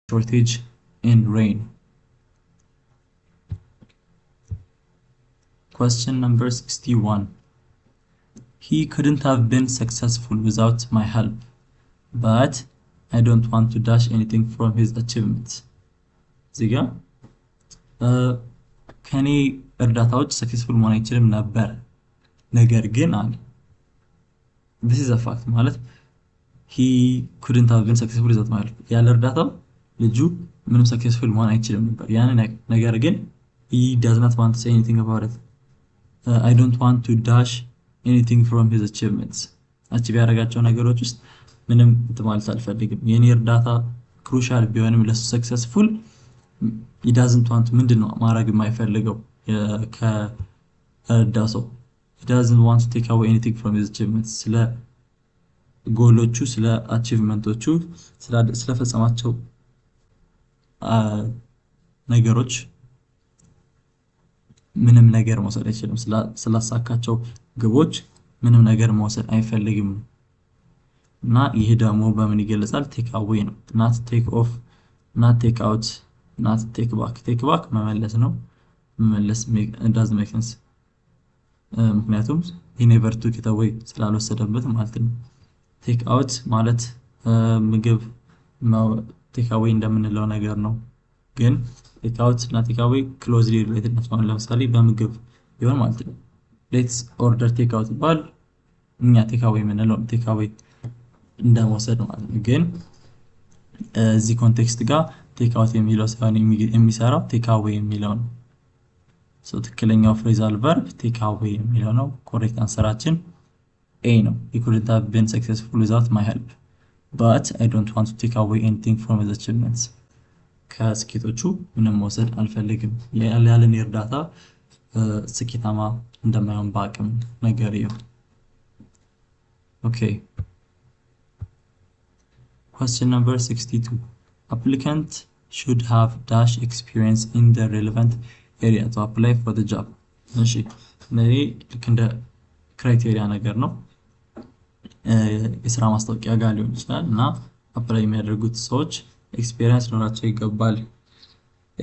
shortage in rain. Question number 61. He couldn't have been successful without my help, but I don't want to dash anything from his achievements. Ziga? ከኔ እርዳታዎች ሰክሰስፉል መሆን አይችልም ነበር ነገር ግን አለ this is a fact ማለት he couldn't have been successful without my help ያለ እርዳታው ልጁ ምንም ሰክሰስፉል መሆን አይችልም ነበር ያን ነገር ግን he does not want to say anything about it. I don't want to dash anything from his achievements አቺቭ ያደረጋቸው ነገሮች ውስጥ ምንም ማለት አልፈልግም የኔ እርዳታ ክሩሻል ቢሆንም ለሱ ሰክሰስፉል he doesn't want ምንድነው ማድረግ የማይፈልገው ከእርዳታ ሰው he doesn't want to take away anything from his achievements ስለ ጎሎቹ ስለ አቺቭመንቶቹ ስለፈጸማቸው ነገሮች ምንም ነገር መውሰድ አይችልም ስላሳካቸው ግቦች ምንም ነገር መውሰድ አይፈልግም እና ይሄ ደግሞ በምን ይገለጻል ቴክ አዌይ ነው not take off not take out not take back መመለስ ነው መመለስ it doesn't make sense ምክንያቱም he never took it away ስላልወሰደበት ማለት ነው take out ማለት ምግብ take away እንደምንለው ነገር ነው ግን take out እና take away closely related ናቸው ለምሳሌ በምግብ ቢሆን ማለት ነው let's order take out ባል እኛ take away የምንለው take away እንደመውሰድ ማለት ነው ግን እዚህ ኮንቴክስት ጋር take out የሚለው ሳይሆን የሚሰራው take away የሚለው ነው so ትክክለኛው phrasal verb take away የሚለው ነው correct answerአችን A ነው he couldn't have been successful without my help but I don't want to take away anything from his achievements ከስኬቶቹ ምንም መውሰድ አልፈልግም ያለን እርዳታ ስኬታማ እንደማይሆን ባቅም ነገር ይሁን okay question number 62 applicant should have dash experience in the relevant area to apply for the job እሺ ነይ እንደ ክራይቴሪያ ነገር ነው የስራ ማስታወቂያ ጋር ሊሆን ይችላል እና አፕላይ የሚያደርጉት ሰዎች ኤክስፒሪየንስ ኖራቸው ይገባል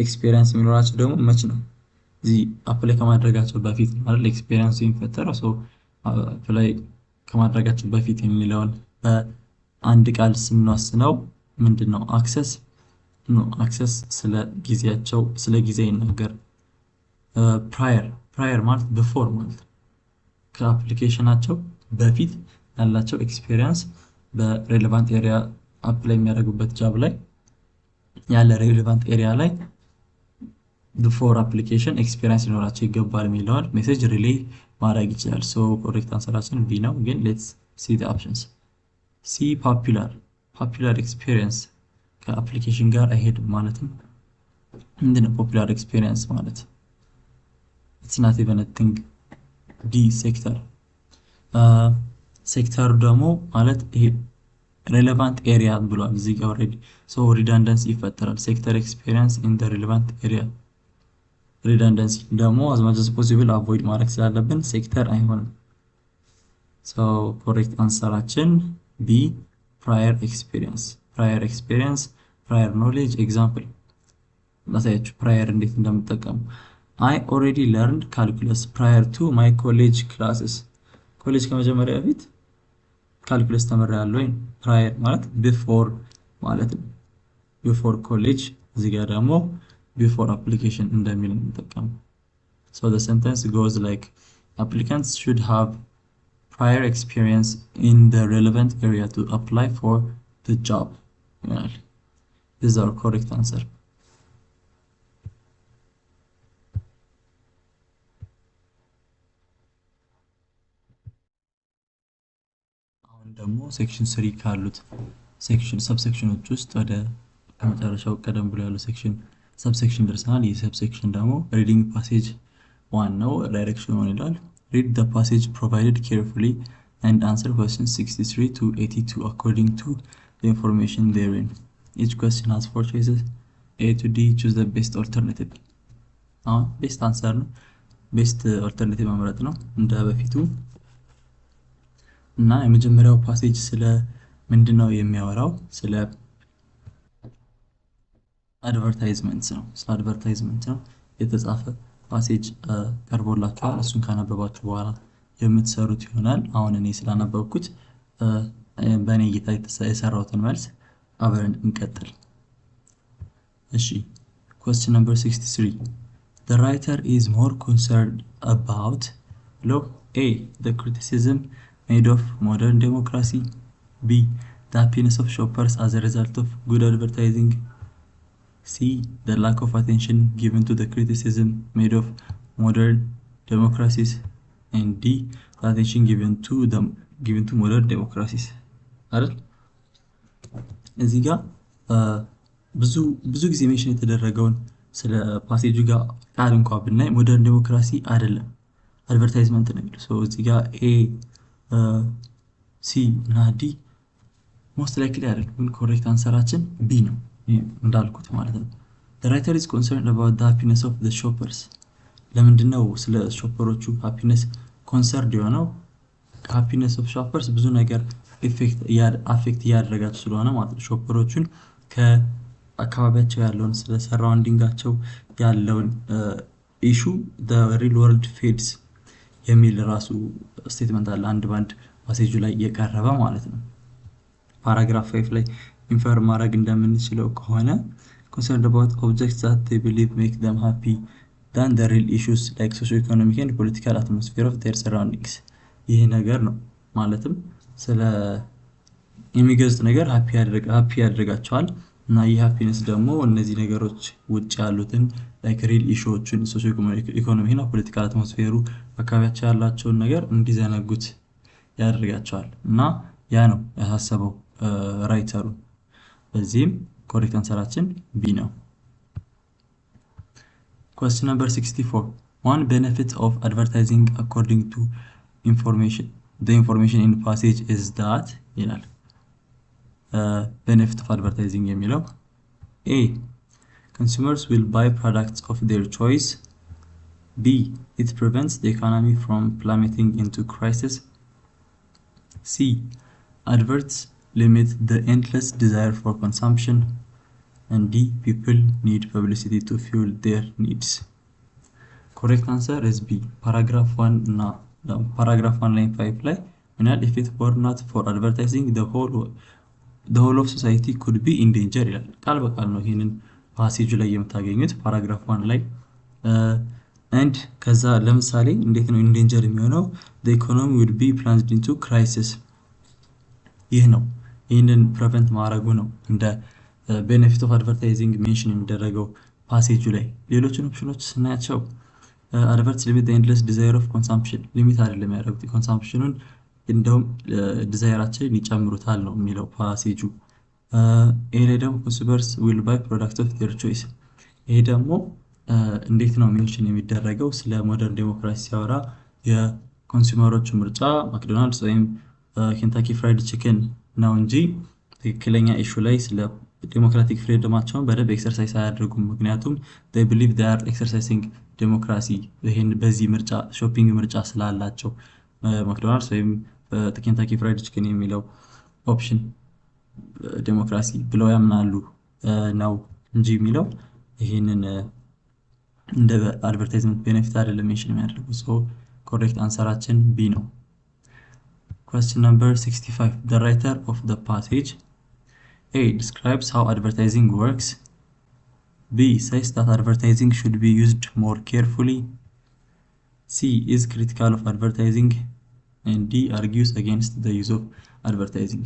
ኤክስፒሪየንስ የሚኖራቸው ደግሞ መች ነው እዚህ አፕላይ ከማድረጋቸው በፊት ማለት ኤክስፒሪየንስ የሚፈጠረው ሰው አፕላይ ከማድረጋቸው በፊት የሚለውን በአንድ ቃል ስንወስነው ምንድነው አክሰስ ስለ ጊዜያቸው ስለ ጊዜ ይናገር ፕራየር ማለት ቢፎር ማለት ከአፕሊኬሽናቸው በፊት ያላቸው ኤክስፒሪየንስ በሬሌቫንት ኤሪያ አፕላይ የሚያደርጉበት ጃብ ላይ ያለ ሬሌቫንት ኤሪያ ላይ before application experience ይኖራቸው ይገባል የሚለውን ሜሴጅ ሪሌይ ማድረግ ይችላል so correct answerአችን B ነው ግን let's see the options C popular experience ከአፕሊኬሽን ጋር አይሄድም ማለትም ምንድነው popular experience ማለት it's not even a thing D ሴክተር ደግሞ ማለት ይሄ relevant area ብሏል እዚህ ጋር already so redundancy ይፈጠራል sector experience in the relevant area redundancy ደግሞ as much as possible avoid ማድረግ ስላለብን sector አይሆንም so correct answerአችን B prior experience prior knowledge example ላሳያችሁ prior እንዴት እንደምጠቀሙ I already learned calculus prior to my college classes college ከመጀመሪያ በፊት calculus ተመራያለሁ prior ማለት before ማለት ነው before college እዚህ ጋር ደግሞ before application እንደሚል እንጠቀም so the sentence goes like applicants should have prior experience in the relevant area to apply for the job this is our correct answer ደግሞ ሴክሽን 3 ካሉት ሴክሽን ሰብሴክሽኖች ውስጥ ወደ ከመጨረሻው ቀደም ብሎ ያለው ሴክሽን ሰብሴክሽን ደርሰናል ይህ ሰብሴክሽን ደግሞ ሪዲንግ ፓሴጅ 1 ነው ዳይሬክሽን ሆነ ይላል read the passage provided carefully and answer questions 63 to 82 according to the information therein each question has 4 choices A to D choose the best alternative best answer ነው best alternative መምረጥ ነው እንደ በፊቱ እና የመጀመሪያው ፓሴጅ ስለ ምንድነው የሚያወራው ስለ አድቨርታይዝመንት ነው። ስለ አድቨርታይዝመንት ነው የተጻፈ ፓሴጅ ቀርቦላችኋል። እሱን ካነበባችሁ በኋላ የምትሰሩት ይሆናል። አሁን እኔ ስላነበብኩት በእኔ እይታ የሰራሁትን መልስ አብረን እንቀጥል። እሺ question number 63 the writer is more concerned about A the criticism made of modern democracy, B the happiness of shoppers as a result of good advertising, C the lack of attention given to the criticism made of modern democracies, and D the attention given to modern democracies አይደል? እዚህ ጋር ብዙ ጊዜ ሜንሽን የተደረገውን ስለ ፓሴጁ ጋር ቃል እንኳን ብናይ ሞደርን ዴሞክራሲ አይደለም አድቨርታይዝመንት ነው የሚለው። ሶ እዚህ ጋር ኤ ሲ እና ዲ ሞስት ላይክሊ አይደለም፣ ግን ኮሬክት አንሰራችን ቢ ነው እንዳልኩት ማለት ነው። the writer is concerned about the happiness of the shoppers ለምንድን ነው ስለ ሾፐሮቹ ሃፒነስ ኮንሰርድ የሆነው? ሃፒነስ ኦፍ ሾፐርስ ብዙ ነገር አፌክት እያደረጋቸው ስለሆነ ማለት ነው። ሾፐሮቹን ከአካባቢያቸው ያለውን ስለ ሰራውንዲንጋቸው ያለውን ኢሹ the real world fades የሚል ራሱ ስቴትመንት አለ አንድ ባንድ ፓሴጁ ላይ የቀረበ ማለት ነው። ፓራግራፍ 5 ላይ ኢንፈር ማድረግ እንደምንችለው ከሆነ concerned about objects that they believe make them happy than the real issues like socio-economic and political atmosphere of their surroundings ይሄ ነገር ነው ማለትም ስለ የሚገዙት ነገር ሃፒ ያደርጋቸዋል እና ይህ ሃፒነስ ደግሞ እነዚህ ነገሮች ውጭ ያሉትን ላይክ ሪል ኢሹዎችን ሶሺዮ ኢኮኖሚ እና ፖለቲካል አትሞስፌሩ አካባቢያቸው ያላቸውን ነገር እንዲዘነጉት ያደርጋቸዋል እና ያ ነው ያሳሰበው ራይተሩ። በዚህም ኮሬክት አንሰራችን ቢ ነው። question number 64 one benefit of advertising according to the information in passage is that ይላል። benefit of advertising የሚለው A consumers will buy products of their choice, B it prevents the economy from plummeting into crisis, C adverts limit the endless desire for consumption, and D people need publicity to fuel their needs. correct answer is B paragraph 1 እና paragraph 1 line 5 ላይ if it were not for advertising the whole of society could be in danger ይላል። ቃል በቃል ነው ይሄንን ፓሴጁ ላይ የምታገኙት ፓራግራፍ 1 ላይ and ከዛ ለምሳሌ እንዴት ነው in danger የሚሆነው? the economy would be plunged into crisis ይህ ነው ይሄንን ፕሪቨንት ማድረጉ ነው እንደ benefit of advertising ሜንሽን የሚደረገው ፓሴጁ ላይ። ሌሎችን ኦፕሽኖች ስናያቸው adverts limit the endless desire of consumption ሊሚት አይደለም ያደረጉት ኮንሰምፕሽኑን እንደውም ዲዛይራቸውን ይጨምሩታል ነው የሚለው ፓሴጁ። ኤ ላይ ደግሞ consumers will buy products of their choice ይሄ ደግሞ እንዴት ነው ሜንሽን የሚደረገው? ስለ ሞደርን ዴሞክራሲ ሲያወራ የኮንሱመሮች ምርጫ ማክዶናልድስ ወይም ኬንታኪ ፍራይድ ቺክን ነው እንጂ ትክክለኛ ኢሹ ላይ ስለ ዴሞክራቲክ ፍሪደማቸውን በደንብ ኤክሰርሳይዝ አያደርጉም። ምክንያቱም they believe they are exercising democracy ይሄን በዚህ ምርጫ ሾፒንግ ምርጫ ስላላቸው ማክዶናልድስ ወይም ኬንታኪ ፍራይድ ቺክን የሚለው ኦፕሽን ዴሞክራሲ ብለው ያምናሉ ነው እንጂ የሚለው ይሄንን እንደ አድቨርታይዝመንት ቤኔፊት አይደለም ሜንሽን የሚያደርገው። ሶ ኮሬክት አንሰራችን ቢ ነው። question number 65 the writer of the passage A describes how advertising works, B says that advertising should be used more carefully, C is critical of advertising, and D argues against the use of advertising.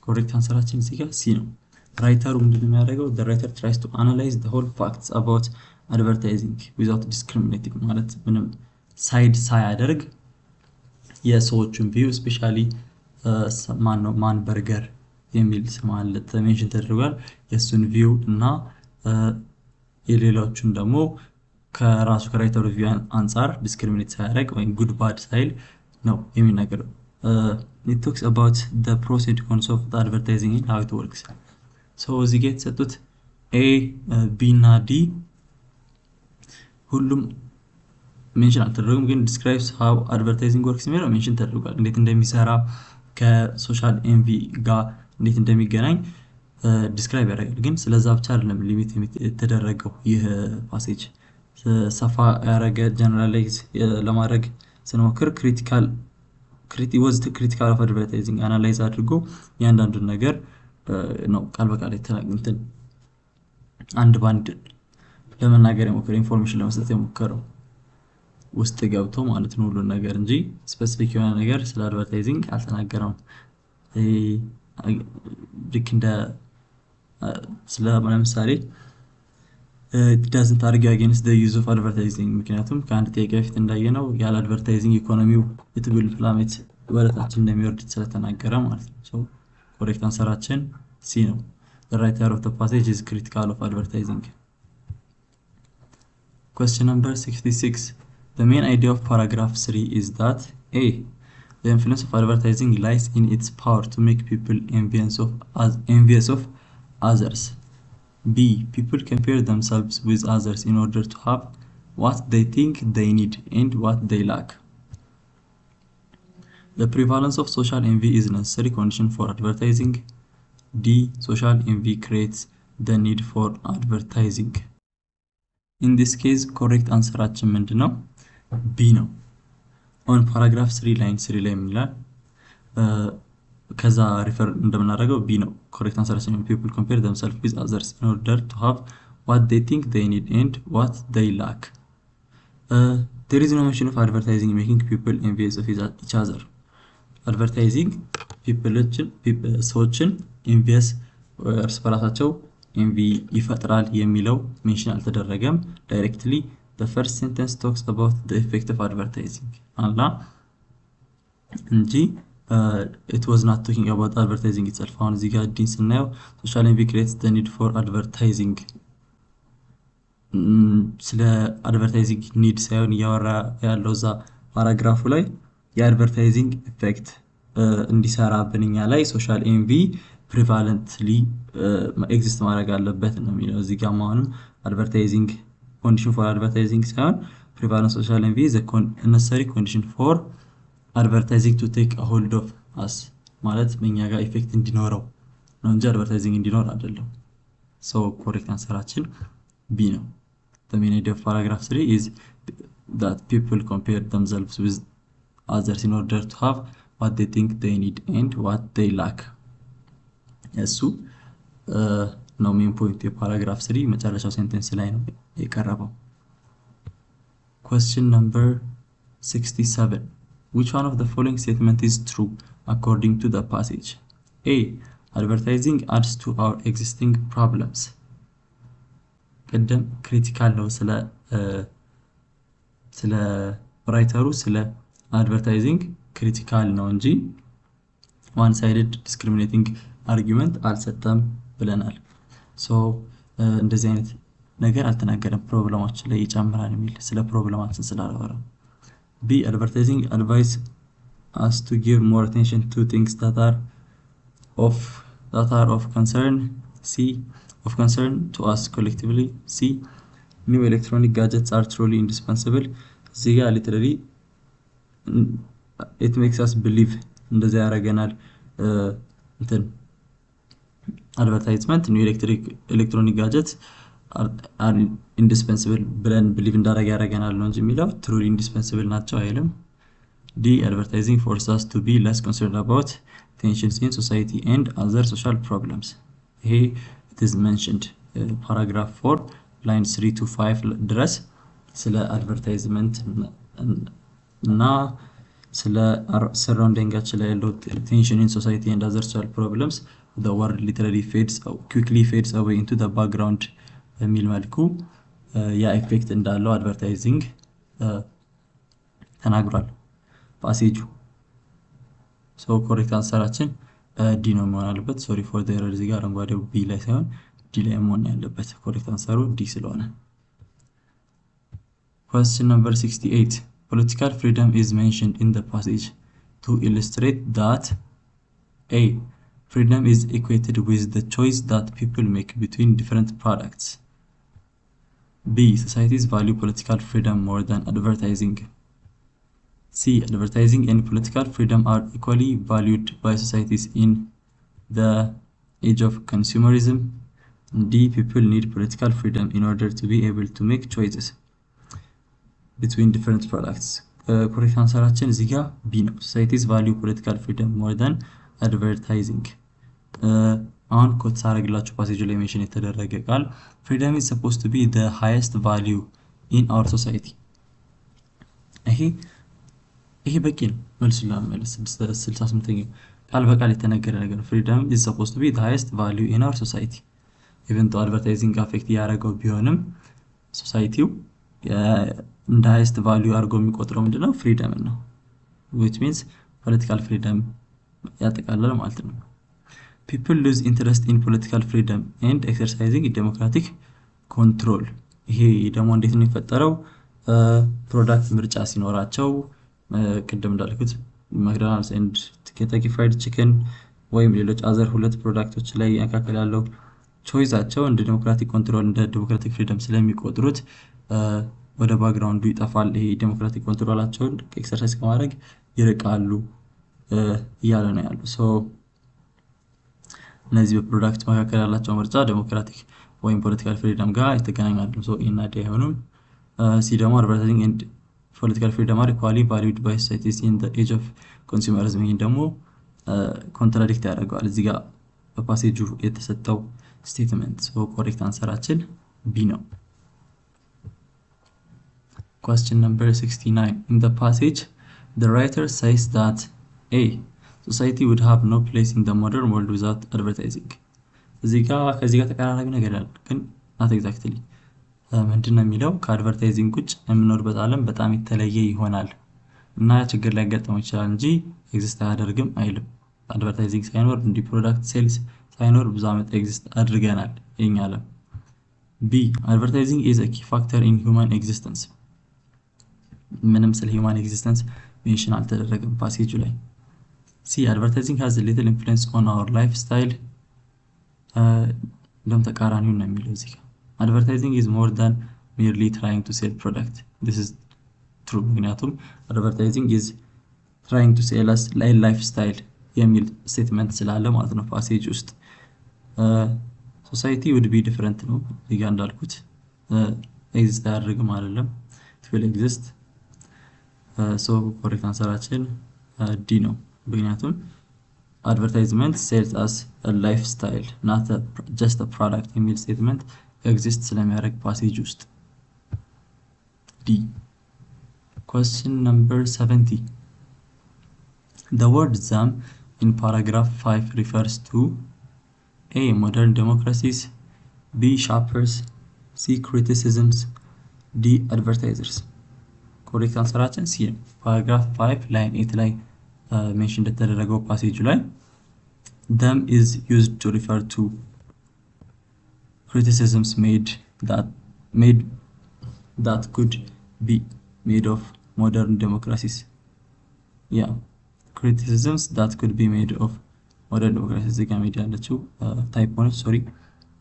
correct answeraችን እዚህ ጋር C ነው። ራይተሩ ምንድነው የሚያደርገው? the writer tries to analyze the whole facts about advertising without discriminating ማለት ምንም ሳይድ ሳያደርግ የሰዎችን ቪው ስፔሻሊ ማን በርገር የሚል ስም አለ ሜንሽን ተደርጓል። የሱን ቪው እና የሌሎችን ደግሞ ከራሱ ከራይተሩ ቪው አንፃር ዲስክሪሚኔት ሳያደርግ ወይም ጉድ ባድ ሳይል ነው የሚናገረው። it talks about the pros and cons of the advertising and how it works. so እዚህ ጋር የተሰጡት A B እና D ሁሉም ሜንሽን አልተደረጉም፣ ግን describes how advertising works የሚለው ሜንሽን ተደርጓል። እንዴት እንደሚሰራ ከሶሻል ኤንቪ ጋር እንዴት እንደሚገናኝ ዲስክራይብ ያደርጋል። ግን ስለዛ ብቻ አይደለም ሊሚት የተደረገው ይህ ፓሴጅ ሰፋ ያደረገ ጀነራላይዝ ለማድረግ ስንሞክር ክሪቲካል ኦፍ አድቨርታይዚንግ አናላይዝ አድርጎ ያንዳንዱን ነገር ነው ቃል በቃል እንትን አንድ ባንድ ለመናገር የሞከረው ኢንፎርሜሽን ለመስጠት የሞከረው ውስጥ ገብቶ ማለት ነው ሁሉን ነገር እንጂ ስፔሲፊክ የሆነ ነገር ስለ አድቨርታይዚንግ አልተናገረም። ልክ እንደ ስለ ለምሳሌ it doesn't argue against the use of advertising ምክንያቱም ከአንድ ጥያቄ በፊት እንዳየነው ያለ አድቨርታይዚንግ ኢኮኖሚው it will plummet ወደታች እንደሚወርድ ስለተናገረ ማለት ነው። so correct answerችን C ነው። the writer of the passage is critical of advertising. Question number 66. The main idea of paragraph 3 is that A. The influence of advertising lies in its power to make people envious of others. B. People compare themselves with others in order to have what they think they need and what they lack. The prevalence of social envy is a necessary condition for advertising. D. Social envy creates the need for advertising. In this case, correct answer ምንድነው? B ነው። on paragraph 3 line 3 ላይ ምን ይላል? ከዛ ሪፈር እንደምናደርገው B ነው። correct answer people compare themselves with others in order to have what they think they need and what they lack. There is no mention of advertising making people envious of each other. Advertising ሰዎችን envious እርስ በራሳቸው envy ይፈጥራል የሚለው ሜንሽን አልተደረገም directly. The first sentence talks about the effect of advertising አላ እንጂ it was not talking about advertising itself. አሁን እዚህ ጋር ዲን ስናየው social envy creates the need for advertising ስለ advertising need ሳይሆን እያወራ ያለው እዛ ፓራግራፉ ላይ የአድቨርታይዚንግ ኢፌክት እንዲሰራብን እኛ ላይ social envy prevalently exist ማድረግ አለበት ነው የሚለው እዚህ ጋር ማንም advertising condition for advertising ሳይሆን prevalent social envy is a necessary condition for advertising to take a hold of us ማለት በእኛ ጋር ኢፌክት እንዲኖረው ነው እንጂ advertising እንዲኖር አይደለም። so correct answerችን B ነው። The main idea of paragraph 3 is that people compare themselves with others in order to have what they think they need and what they lack. እሱ ነው ሜን ፖይንት የፓራግራፍ 3 መጨረሻው ሴንቴንስ ላይ ነው የቀረበው። Question number 67. Which one of the following statement is true according to the passage? A. Advertising adds to our existing problems. ቀደም ክሪቲካል ነው ስለ ራይተሩ ስለ አድቨርታይዚንግ ክሪቲካል ነው እንጂ one sided discriminating argument አልሰጠም ብለናል። so እንደዚህ አይነት ነገር አልተናገረም ፕሮብሌማችን ላይ ይጨምራል የሚል ስለ ፕሮብሌማችን ስላላወራ። B. Advertising advice us to give more attention to things that are of concern. C. Of concern to us collectively. C. New electronic gadgets are truly indispensable. እዚህ ጋር literally it makes us believe እንደዚህ ያደርገናል እንትን advertisement new electronic gadgets are indispensable ብለን believe እንዳደረገ ያደርገናል ነው እንጂ የሚለው truly indispensable ናቸው አይልም። D. Advertising forces us to be less concerned about tensions in society and other social problems. ይሄ it is mentioned paragraph 4 line 3 to 5 ድረስ ስለ advertisement እና ስለ surroundingአችን ላይ ያለው tension in society and other social problems the word literally quickly fades away into the background በሚል መልኩ ያ ኢፌክት እንዳለው advertising ተናግሯል ፓሴጁ። so correct answerችን D ነው መሆን ያለበት። sorry for the error እዚህ ጋር አረንጓዴው B ላይ ሳይሆን D ላይ መሆን ያለበት correct answer D ስለሆነ። Question number 68. Political freedom is mentioned in the passage to illustrate that A. Freedom is equated with the choice that people make between different products. B. Societies value political freedom more than advertising. C. Advertising and political freedom are equally valued by societies in the age of consumerism. D, people need political freedom in order to be able to make choices between different products. Correct answeraችን እዚህ ጋር B ነው። Societies value political freedom more than advertising. አሁን ኮት ሳረግላችሁ ፓሴጅ ላይ ሜንሽን የተደረገ ቃል freedom is supposed to be the highest value in our society. ይሄ በቂ ነው መልሱን ለመመለስ 68ኛው ቃል በቃል የተነገረ ነገር ነው። freedom is supposed to be the highest value in our society. even though advertising affect ያደረገው ቢሆንም ሶሳይቲው እንደ highest value አድርጎ የሚቆጥረው ምንድነው freedom ነው which means political freedom ያጠቃልላል ማለት ነው። people lose interest in political freedom and exercising democratic control. ይሄ ደግሞ እንዴት ነው የሚፈጠረው? ፕሮዳክት ምርጫ ሲኖራቸው ቅድም እንዳልኩት ማክዶናልድስ ኤንድ ኬንታኪ ፍራይድ ቺክን ወይም ሌሎች አዘር ሁለት ፕሮዳክቶች ላይ ያካከለ ያለው ቾይዛቸው እንደ ዴሞክራቲክ ኮንትሮል እንደ ዴሞክራቲክ ፍሪደም ስለሚቆጥሩት ወደ ባክግራውንዱ ይጠፋል። ይሄ ዴሞክራቲክ ኮንትሮላቸውን ኤክሰርሳይዝ ከማድረግ ይርቃሉ እያለ ነው ያለው። ሶ እነዚህ በፕሮዳክት መካከል ያላቸው ምርጫ ዴሞክራቲክ ወይም ፖለቲካል ፍሪደም ጋር የተገናኛሉ። ሶ ኢና ዲ አይሆንም። ሲ ደግሞ advertising and political freedom are equally valued by societies in the age of consumerism. ይሄን ደግሞ ኮንትራዲክት ያደርገዋል እዚህ ጋር በፓሴጁ የተሰጠው ስቴትመንት። ሶ ኮሬክት አንሰራችን ቢ ነው። Question number 69. In the passage, the writer says that A, society would have no place in the modern world without advertising. እዚህ ጋር ተቀራራቢ ነገር አለ ግን not exactly. ምንድነው የሚለው ከአድቨርታይዚንግ ውጭ የምንኖርበት ዓለም በጣም የተለየ ይሆናል እና ችግር ሊያጋጥመው ይችላል እንጂ ኤግዚስት አያደርግም አይልም። አድቨርታይዚንግ ሳይኖር እንዲ ፕሮዳክት ሴልስ ሳይኖር ብዙ ዓመት ኤግዚስት አድርገናል የኛ ዓለም። ቢ advertising is a key factor in human existence. ምንም ስለ human existence ሜንሽን አልተደረገም ፓሴጁ ላይ። ሲ advertising has a little influence on our lifestyle. እንደም ተቃራኒው ነው የሚለው እዚህ ጋር advertising is more than merely trying to sell product. This is true. ምክንያቱም advertising is trying to sell us lifestyle የሚል ስቴትመንት ስላለ ማለት ነው ፓሴጅ ውስጥ። society would be different ነው እዚህ ጋር እንዳልኩት ኤግዚስት አያደርግም አይደለም it will exist. so correct answeraችን ዲ ነው ምክንያቱም advertisement sells us a lifestyle not just a product የሚል ስቴትመንት exist ስለሚያደርግ ፓሴጅ ውስጥ። D. Question number 70. The word them in paragraph 5 refers to A, modern democracies, B, shoppers, C, criticisms, D, advertisers. Correct answeraችን C ነው። paragraph 5 line 8 ላይ ሜንሽን እንደተደረገው ፓሴጁ ላይ them is used to refer to criticisms made that could be made of modern democracies. Yeah, criticisms that could be made of modern democracies. እዚህ ጋር ሜድ ያለችው ታይፕ ሆነች ሶሪ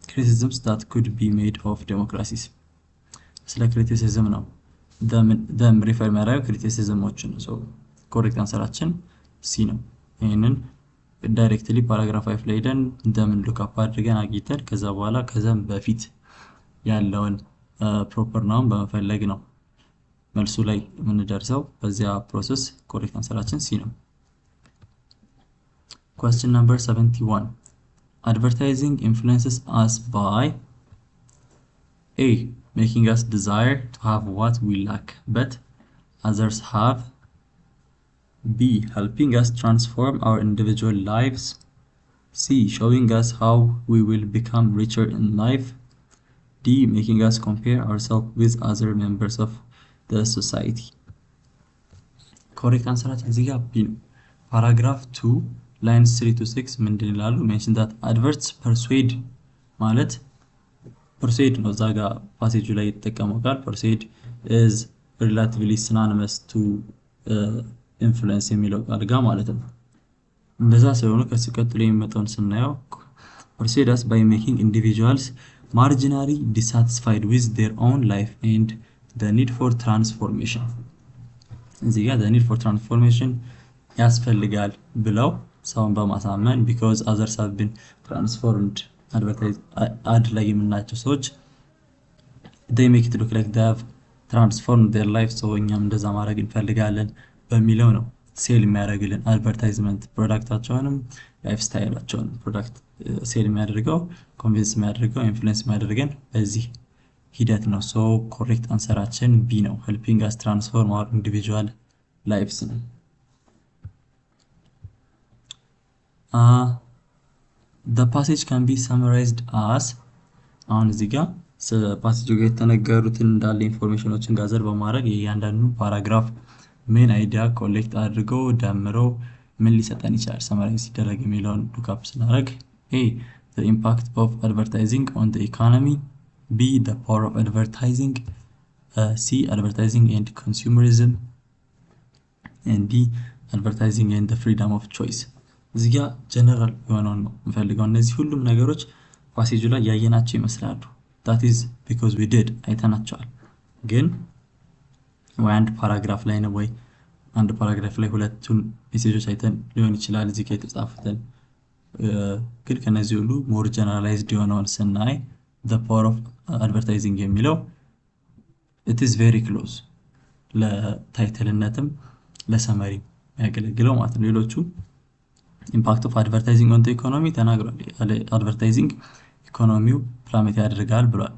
criticisms that could be made of democracies ስለ criticism ነው them refer የሚያደርገው criticismዎችን ነው። ሶ ኮሬክት አንሰራችን ሲ ነው። ይሄንን ዳይሬክትሊ ፓራግራፍ 5 ላይ ሄደን እንደምን ሉክ አፕ አድርገን አግኝተን ከዛ በኋላ ከዛም በፊት ያለውን ፕሮፐር ናውን በመፈለግ ነው መልሱ ላይ የምንደርሰው። በዚያ ፕሮሰስ ኮሬክት አንሰራችን ሲ ነው። Question number 71. Advertising influences us by A, making us desire to have what we lack but others have. B, helping us transform our individual lives. C, showing us how we will become richer in life. D, making us compare ourselves with other members of the society. Correct answer እዚህ ጋር B ነው። Paragraph 2 lines 3 to 6 ምንድን ይላሉ? mention that adverts persuade ማለት persuade ነው። እዛ ጋር ፓሴጁ ላይ የተጠቀመው ቃል persuade is relatively synonymous to influence የሚለው ቃል ጋር ማለት ነው። እንደዛ ስለሆነ ከዚህ ቀጥሎ የሚመጣውን ስናየው persuade us by making individuals marginally dissatisfied with their own life and the need for transformation. እዚህ ጋር the need for transformation ያስፈልጋል ብለው ሰውን በማሳመን because others have been transformed አድ ላይ የምናያቸው ሰዎች they make it look like they have transformed their life so እኛም እንደዛ ማድረግ እንፈልጋለን በሚለው ነው ሴል የሚያደርግልን አድቨርታይዝመንት ፕሮዳክታቸውንም ላይፍ ስታይላቸውን ፕሮዳክት ሴል የሚያደርገው ኮንቪንስ የሚያደርገው ኢንፍሉዌንስ የሚያደርገን በዚህ ሂደት ነው ሶ ኮሬክት አንሰራችን ቢ ነው helping us transform our individual lives ነው the passage can be summarized as አሁን እዚህ ጋር ፓሴጁ ጋር የተነገሩትን እንዳለ ኢንፎርሜሽኖችን ጋዘር በማድረግ የእያንዳንዱ ፓራግራፍ ሜን አይዲያ ኮሌክት አድርገው ደምረው ምን ሊሰጠን ይችላል ሰማራይዝ ሲደረግ የሚለውን ሉክአፕ ስናደርግ A the impact of advertising on the economy B the power of advertising C advertising and consumerism and D advertising and the freedom of choice እዚህ ጋር ጀነራል የሆነውን ነው የምፈልገው እነዚህ ሁሉም ነገሮች ፓሴጁ ላይ ያየናቸው ይመስላሉ that is because we did አይተናቸዋል ግን ወይ አንድ ፓራግራፍ ላይ ነው ወይ አንድ ፓራግራፍ ላይ ሁለቱን ሜሴጆች አይተን ሊሆን ይችላል እዚህ ጋር የተጻፉትን ግን ከነዚህ ሁሉ ሞር ጀነራላይዝድ የሆነውን ስናይ the power of advertising የሚለው it is very close ለታይትልነትም ለሰመሪ ያገለግለው ማለት ነው ሌሎቹ impact of advertising on the economy ተናግሯል advertising ኢኮኖሚው ፕላሜት ያደርጋል ብሏል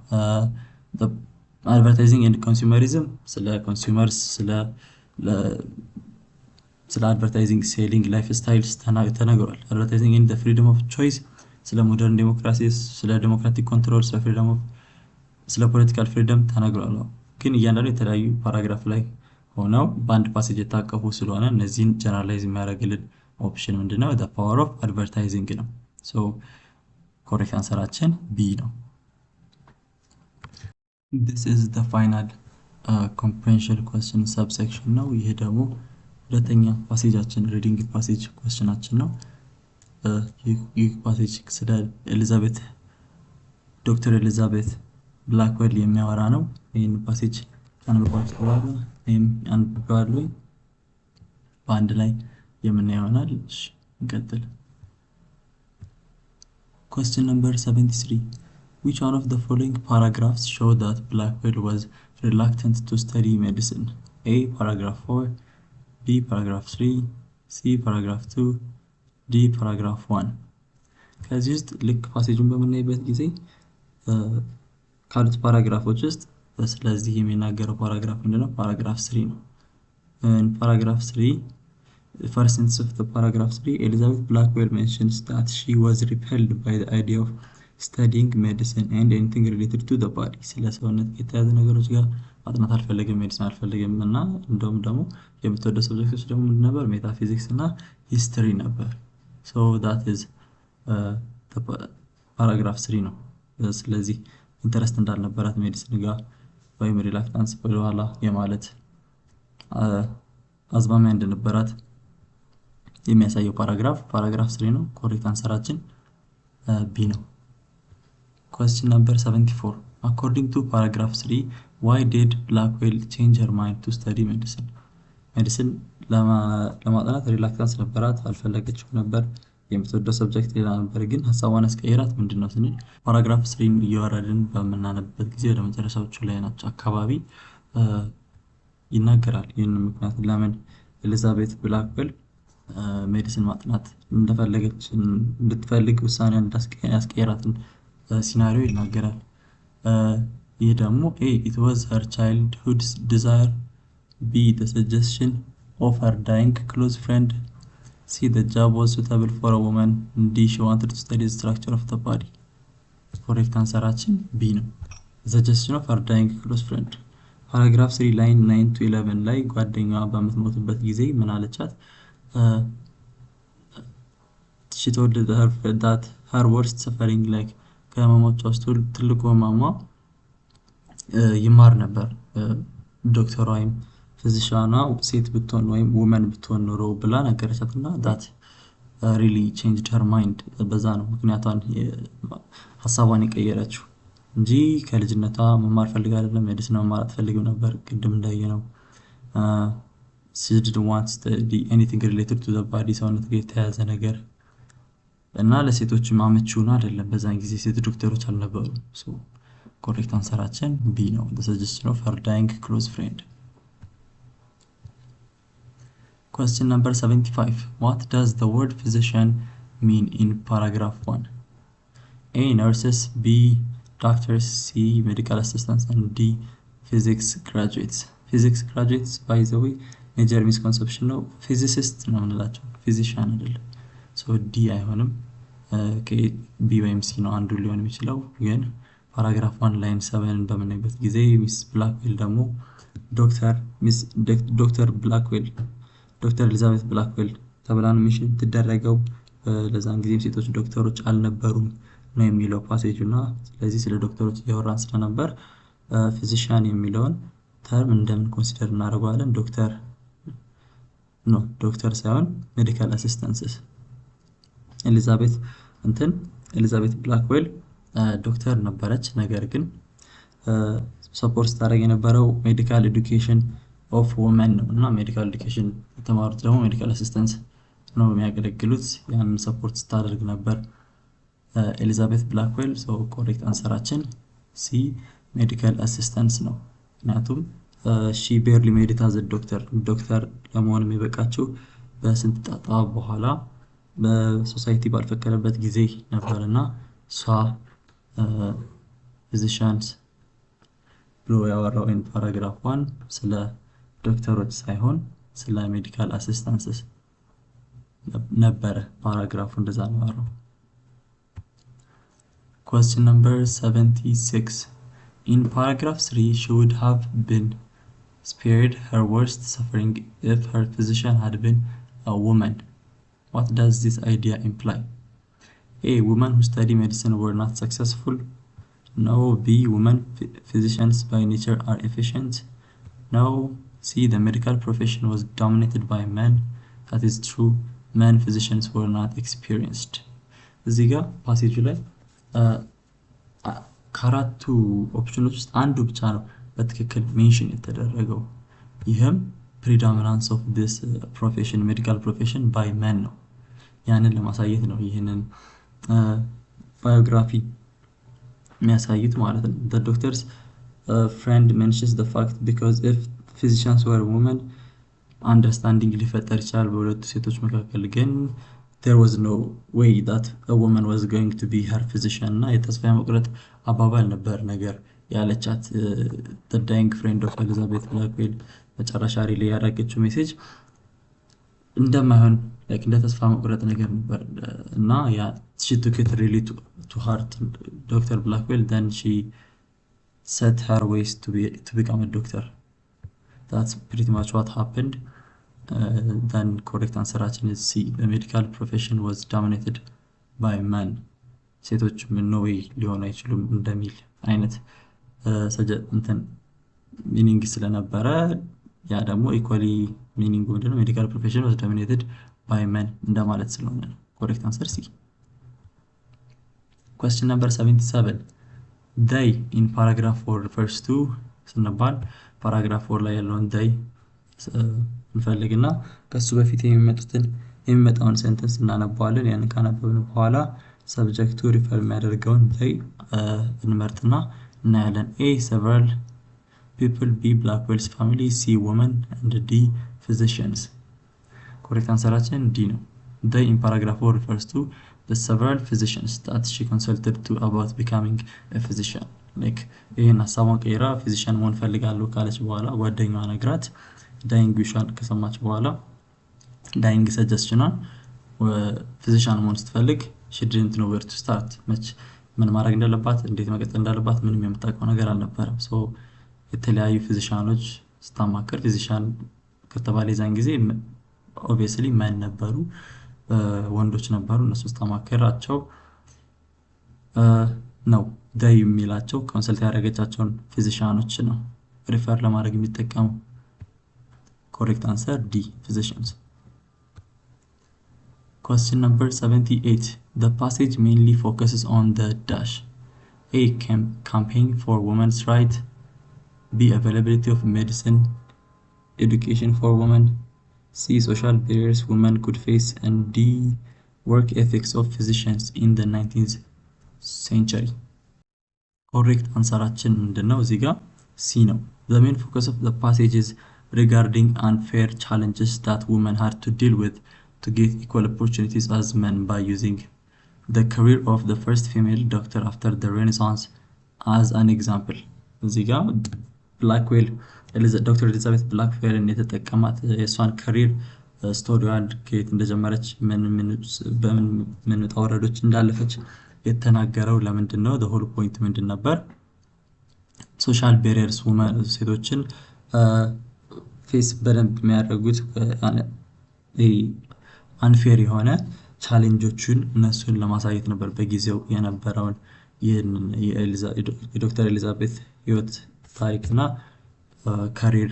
advertising and consumerism ስለ consumers ስለ advertising selling lifestyles ተናግሯል advertising and the freedom of choice ስለ modern democracy ስለ democratic control ስለ freedom of ስለ political freedom ተናግሯል ግን እያንዳንዱ የተለያዩ ፓራግራፍ ላይ ሆነው በአንድ ፓሴጅ የታቀፉ ስለሆነ እነዚህን ጀነራላይዝ የሚያደርግልን ኦፕሽን ምንድነው the power of advertising ነው so correct answeraችን B ነው this is the final comprehension question subsection ነው ይሄ ደግሞ ሁለተኛ ፓሴጃችን ሪዲንግ ፓሴጅ questionአችን ነው ይህ ፓሴጅ ስለ ኤሊዛቤት ዶክተር ኤሊዛቤት ብላክዌል የሚያወራ ነው ይሄን ፓሴጅ አንብባችኋል አንብባለሁ በአንድ ላይ የምናየው ይሆናል እሺ እንቀጥል question number 73 which one of the following paragraphs show that Blackwell was reluctant to study medicine A paragraph 4 B paragraph 3 C paragraph 2 D paragraph 1 ከዚህ ውስጥ ልክ ፓሴጁን በምናይበት ጊዜ ካሉት ፓራግራፎች ውስጥ ስለዚህ የሚናገረው ፓራግራፍ ምንድነው paragraph 3 ነው paragraph 3 first sentence of the paragraph 3 Elizabeth Blackwell mentions that she was repelled by the idea of studying medicine and anything related to the body ስለ ሰውነት የተያዘ ነገሮች ጋር ማጥናት አልፈልግም ሜዲሲን አልፈልግም እና እንደውም ደግሞ የምትወደው ሰብጀክቶች ደግሞ ምን ነበር ሜታፊዚክስ እና ሂስትሪ ነበር so that is the paragraph 3 ነው ስለዚህ ኢንተረስት እንዳልነበራት ሜዲሲን ጋር ወይም ሪላክታንስ በኋላ የማለት አዝማሚያ እንደነበራት የሚያሳየው paragraph 3 ነው ኮሬክት አንሰራችን B ነው question number 74 according to paragraph 3 why did Blackwell change her mind to study medicine ለማጥናት ሪላክታንስ ነበራት አልፈለገችም ነበር የምትወደው ሰብጀክት ሌላ ነበር ግን ሐሳቧን አስቀየራት ምንድነው ስንል paragraph 3 እየወረድን በመናነብበት ጊዜ ወደ መጨረሻዎቹ ላይ ናቸው አካባቢ ይናገራል ይህን ምክንያት ለምን ኤሊዛቤት ብላክዌል ሜዲሲን ማጥናት እንደፈለገች እንድትፈልግ ውሳኔ እንዳስቀየራትን ሲናሪዮ ይናገራል ይህ ደግሞ A it was her childhood's desire B the suggestion of her dying close friend C the job was suitable for a woman D she wanted to study the structure of the body correct answeraችን B ነው suggestion of her dying close friend paragraph 3 line 9 to 11 ላይ ጓደኛዋ በምትሞትበት ጊዜ ምን አለቻት she told her that her worst suffering like ከመሞቷ ውስጥ ትልቁ ህመሟ ይማር ነበር ዶክተር ወይም ፊዚሻኗ ሴት ብትሆን ወይም ውመን ብትሆን ኖሮ ብላ ነገረቻትና that really changed her mind በዛ ነው ምክንያቱም ሐሳቧን የቀየረችው እንጂ ከልጅነቷ መማር ፈልጋ አይደለም ሜዲሲን መማር አትፈልግም ነበር ቅድም እንዳየነው she didn't want to study anything related to the body ሰውነት ጋር የተያያዘ ነገር እና ለሴቶችም አመቺ ሆኖ አይደለም በዛን ጊዜ ሴት ዶክተሮች አልነበሩም so correct answeraችን B ነው the suggestion of her dying close friend. Question number 75. What does the word physician mean in paragraph 1? A. Nurses, B. Doctors, C. Medical assistants, and D. Physics graduates. Physics graduates, by the way, major misconception ነው physicist ነው የምንላቸው physician አይደለም so D አይሆንም B ወይም C ነው አንዱ ሊሆን የሚችለው ግን ፓራግራፍ 1 ላይን 7 በምናይበት ጊዜ ሚስ ብላክዌል ደግሞ ዶክተር ብላክዌል ዶክተር ኤሊዛቤት ብላክዌል ተብላን ሚሽን ተደረገው ለዛን ጊዜም ሴቶች ዶክተሮች አልነበሩም ነው የሚለው ፓሴጁና ስለዚህ ስለ ዶክተሮች ያወራን ስለነበር ፊዚሻን የሚለውን ተርም እንደምን ኮንሲደር እናደርጋለን ዶክተር ሳይሆን ሜዲካል አሲስታንትስ ኤሊዛቤት ብላክዌል ዶክተር ነበረች ነገር ግን ሰፖርት ታደርግ የነበረው ሜዲካል ኤዱኬሽን of women ነው እና ሜዲካል ኤዱኬሽን የተማሩት ደግሞ ሜዲካል አሲስታንት ነው የሚያገለግሉት ያንን ሰፖርት ታደርግ ነበር ኤሊዛቤት ብላክዌል so correct answeraችን C ሜዲካል አሲስታንት ነው ምክንያቱም she barely made it as a ዶክተር ለመሆን የሚበቃቸው በስንት ጣጣ በኋላ በሶሳይቲ ባልፈቀደበት ጊዜ ነበርና ሷ physicians ብሎ ያወራው in paragraph 1 ስለ ዶክተሮች ሳይሆን ስለ ሜዲካል አሲስታንትስ ነበረ ፓራግራፉ እንደዛ ነው ያወራው Question number 76 In paragraph 3 she would have been spared her worst suffering if her physician had been a woman What does this idea imply? A. Women who study medicine were not successful No. B. Women physicians by nature are efficient. No. C. The medical profession was dominated by men. That is true. Men physicians were not experienced. እዚህ ጋር ፓሴጁ ላይ ከአራቱ ኦፕሽኖች ውስጥ አንዱ ብቻ ነው በትክክል ሜንሽን የተደረገው ይህም predominance of this profession medical profession by men ነው ያንን ለማሳየት ነው ይህንን ባዮግራፊ የሚያሳዩት ማለት ነው the doctor's friend mentions the fact because if physicians were women understanding ሊፈጠር ይችላል በሁለቱ ሴቶች መካከል ግን there was no way that a woman was going to be her physician እና የተስፋ መቁረጥ አባባል ነበር ነገር ያለቻት the dying friend of Elizabeth Blackwell መጨረሻ ላይ ያደረገችው ሜሴጅ እንደማይሆን እንደ ተስፋ መቁረጥ ነገር ነበር እና ያ she took it really to heart Dr. Blackwell then she set her ways to become a doctor that's pretty much what happened then correct answeraችን is C the medical profession was dominated by men ሴቶች no way ሊሆኑ አይችሉም እንደሚል አይነት እንትን ሚኒንግ ስለነበረ ያ ደግሞ ኢኳሊ ሚኒንግ ምንድነው medical profession was dominated by men እንደማለት ስለሆነ ነው correct answer C Question number 77 they in paragraph 4 refers to ስንባል paragraph 4 ላይ ያለውን they እንፈልግና ከሱ በፊት የሚመጣውን ሴንተንስ እናነባዋለን ያን ካነበብን በኋላ ሰብጀክቱ ሪፈር የሚያደርገውን they እንመርጥና እናያለን A several people B Blackwell's family C women and D physicians correct answeraችን D ነው they in paragraph 4 refers to the several physicians that she consulted to about becoming a physician like ይሄን ሐሳቡን ቀይራ physician መሆን ፈልጋለሁ ካለች በኋላ ጓደኛዋ ነግራት dying wishan ከሰማች በኋላ dying suggestion physician መሆን ስትፈልግ she didn't know where to start ምን ማድረግ እንዳለባት እንዴት መቀጠል እንዳለባት ምንም የምታውቀው ነገር አልነበረም so የተለያዩ physicianዎች ስታማከር physician ከተባለ የዛን ጊዜ obviously men ነበሩ ወንዶች ነበሩ እነሱ ስታማከራቸው ነው they የሚላቸው ኮንሰልት ያደረገቻቸውን physicianዎች ነው ሪፈር ለማድረግ የሚጠቀሙ correct answer D physicians Question number 78 the passage mainly focuses on the dash A campaign for women's rights B availability of medicine education for women C. Social barriers women could face, and D. work ethics of physicians in the 19th century. ኮሬክት አንሰራችን ምንድነው? እዚህ ጋር ሲ ነው። The main focus of the passage is regarding unfair challenges that women had to deal with to get equal opportunities as men by using the career of the first female doctor after the Renaissance as an example. እዚህ ጋር ብላክዌል ዶክተር ኤሊዛቤት ብላክዌልን የተጠቀማት የእሷን ካሪር ስቶሪዋን ከየት እንደጀመረች ምን ውጣ ውረዶች እንዳለፈች የተናገረው ለምንድን ነው? the whole point ምንድን ነበር? ሶሻል ቤሪየርስ ውመን ሴቶችን ፌስ በደንብ የሚያደርጉት አንፌር የሆነ ቻሌንጆችን እነሱን ለማሳየት ነበር በጊዜው የነበረውን የዶክተር ኤሊዛቤት ህይወት ታሪክና ካሪር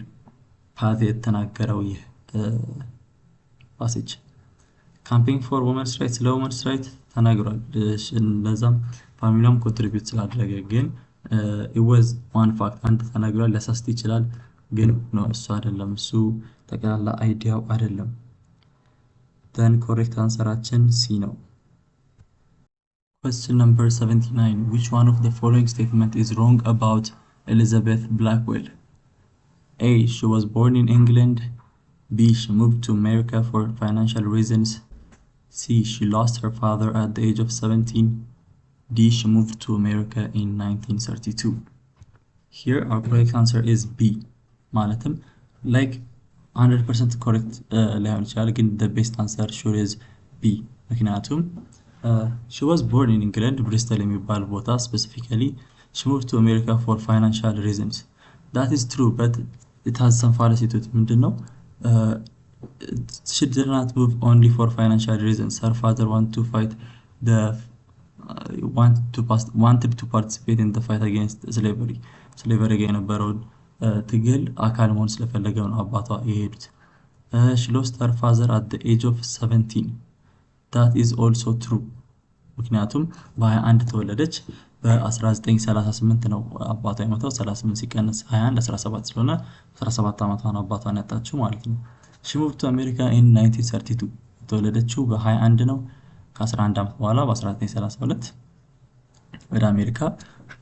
ፓት የተናገረው ይህ ፓሴጅ። ካምፔይን ፎር ወመንስ ራይትስ ለወመንስ ራይት ተናግሯል። ለዛም ፋሚሊያም ኮንትሪቢዩት ስላደረገ ግን it was one fact አንድ ተናግሯል። ሊያሳስት ይችላል ግን ነው እሱ አይደለም፣ እሱ ጠቅላላ አይዲያው አይደለም። then correct answeraችን C ነው። Question number 79. Which one of the following statement is wrong about Elizabeth Blackwell? A. She was born in England. B. She moved to America for financial reasons. C. She lost her father at the age of 17. D. She moved to America in 1932. Here our correct answer is B. ማለትም like 100% correct ላይሆን ይችላል ግን the best answer sure is B. ምክንያቱም she was born in England, Bristol የሚባል ቦታ specifically. She moved to America for financial reasons. That is true, but it has some fallacy to it. ምንድነው? She did not move only for financial reasons. Her father wanted to participate in the fight against slavery. slavery የነበረውን ትግል አካል መሆን ስለፈለገው ነው አባቷ የሄዱት። She lost her father at the age of 17. That is also true. ምክንያቱም በ21 ተወለደች በ1938 ነው አባቷ የሞተው። 38 ሲቀነስ 21 17 ስለሆነ 17 ዓመቷ ነው አባቷን ያጣችው ማለት ነው። She moved to America in 1932. የተወለደችው በ21 ነው። ከ11 ዓመት በኋላ በ1932 ወደ አሜሪካ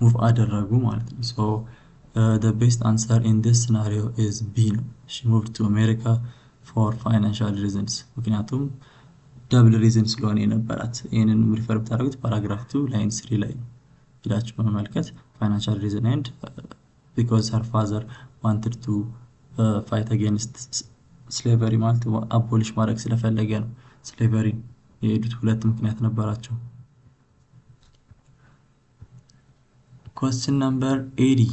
ሙቭ አደረጉ ማለት ነው። So the best answer in this scenario is B ነው። She moved to America for financial reasons. ምክንያቱም double reason ስለሆነ የነበራት። ይሄንን ሪፈር ብታደርጉት ፓራግራፍ 2 ላይን 3 ላይ ነው ሄዳችሁ በመመልከት financial reason and because her father wanted to fight against slavery ማለት አቦሊሽ ማድረግ ስለፈለገ ነው slavery የሄዱት። ሁለት ምክንያት ነበራቸው። Question number 80.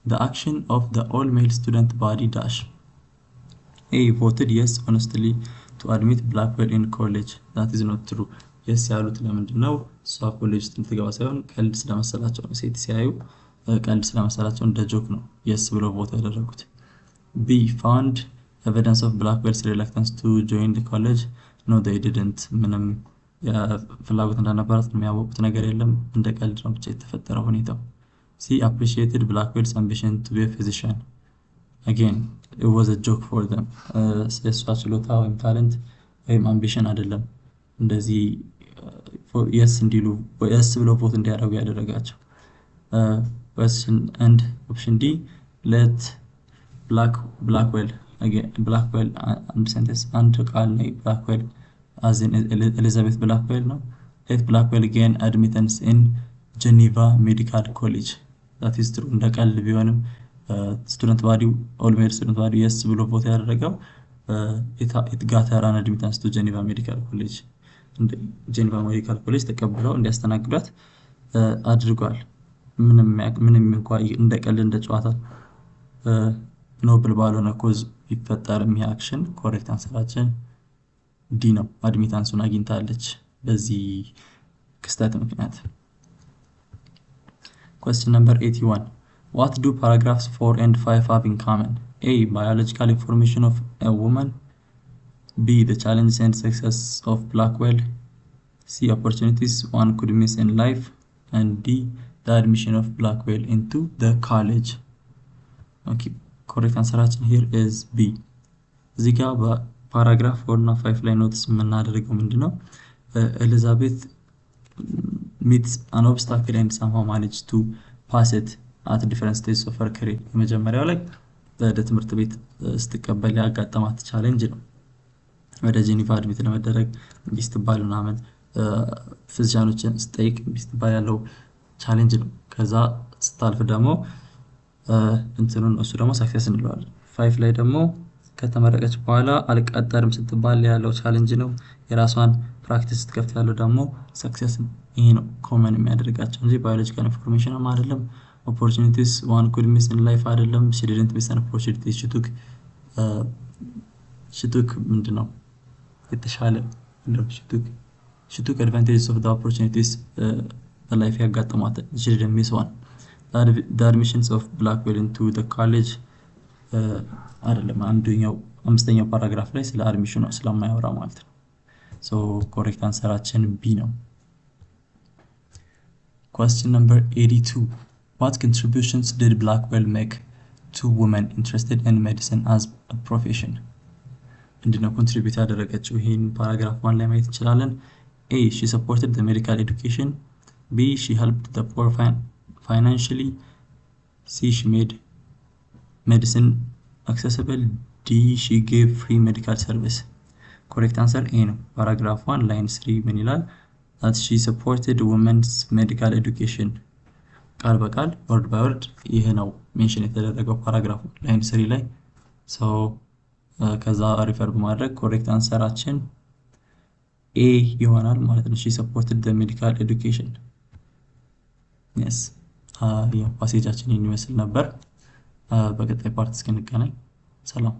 The action of the all-male student body dash. A. Voted yes honestly to admit Blackwell in college. That is not true. Yes ያሉት ለምንድን ነው? እሷ ኮሌጅ ትገባ ሳይሆን ቀልድ ስለመሰላቸው ነው። ሴት ሲያዩ ቀልድ ስለመሰላቸው እንደ ጆክ ነው yes ብለው ቮት ያደረጉት። B. Found evidence of Blackwell's reluctance to join the college. No, they didn't. ምንም ፍላጎት እንዳልነበራት የሚያወቁት ነገር የለም። እንደ ቀልድ ነው ብቻ የተፈጠረው ሁኔታው። C. Appreciated Blackwell's ambition to be a physician. Again, it was a joke for them. የእሷ ችሎታ ወይም ታለንት ወይም አምቢሽን አይደለም እንደዚህ yes እንዲሉ yes ብለው ቮት እንዲያደርጉ ያደረጋቸው። Question and option D. Let Blackwell again Blackwell and sentence and ቃል ነው Blackwell as in Elizabeth Blackwell ነው. Let Blackwell gain admittance in Geneva Medical College. That is true. እንደ ቀልድ ቢሆንም student body all male student body yes ብሎ ቮት ያደረገው it got her an admittance to Geneva Medical College. Geneva Medical College ተቀብለው እንዲያስተናግዷት አድርጓል። ምንም እንኳን እንደ ቀልድ እንደ ጨዋታ ኖብል ባልሆነ ኮዝ ይፈጠርም ይሄ አክሽን ኮሬክት አንሰራችን ዲ ነው። አድሚታንሱን አግኝታለች በዚህ ክስተት ምክንያት። Question number 81. What do paragraphs 4 and 5 have in common? A. Biological information of a woman. B. The challenges and success of Blackwell. C. Opportunities one could miss in life. And D. The admission of Blackwell into the college. Okay, correct answer here is B. እዚህ ጋር ፓራግራፍ 4 እና 5 ላይ ኖትስ የምናደርገው ምንድነው ኤሊዛቤት meets an obstacle and somehow managed to pass it at different stages of her career የመጀመሪያው ላይ ወደ ትምህርት ቤት ስትቀበል ያጋጠማት ቻሌንጅ ነው ወደ ጄኒቫ አድሚት ለመደረግ ቢስትባል ምናምን ፊዚሻኖችን ስጠይቅ ቢስትባል ያለው ቻሌንጅ ነው ከዛ ስታልፍ ደግሞ እንትኑን እሱ ደግሞ ሰክሰስ እንለዋለን 5 ላይ ደግሞ ከተመረቀች በኋላ አልቀጠርም ስትባል ያለው ቻሌንጅ ነው የራሷን ፕራክቲስ ስትከፍት ያለው ደግሞ ሰክሰስ ይሄ ነው ኮመን የሚያደርጋቸው እንጂ ባዮሎጂካል ኢንፎርሜሽን አይደለም opportunities one could miss in life አይደለም she didn't miss an opportunity she took ምንድነው የተሻለ she took advantage of the opportunities በላይፍ ያጋጠሟት she didn't miss one the admissions of Blackwell into the college አይደለም አንደኛው አምስተኛው ፓራግራፍ ላይ ስለ አድሚሽኑ ስለማያወራ ማለት ነው so correct answeraችን B ነው question number 82 what contributions did Blackwell make to women interested in medicine as a profession ምንድነው contribute ያደረገችው ይሄን ፓራግራፍ 1 ላይ ማየት እንችላለን A she supported the medical education B she helped the poor financially C she made medicine accessible D she gave free medical service correct answer A ነው paragraph 1 line 3 ምን ይላል that she supported women's medical education ቃል በቃል word by word ይሄ ነው ሜንሽን የተደረገው paragraph line 3 ላይ so ከዛ ሪፈር በማድረግ correct answerአችን A ይሆናል ማለት ነው she supported the medical education yes ፓሴጃችን ይመስል ነበር በቀጣይ ፓርት እስከንገናኝ ሰላም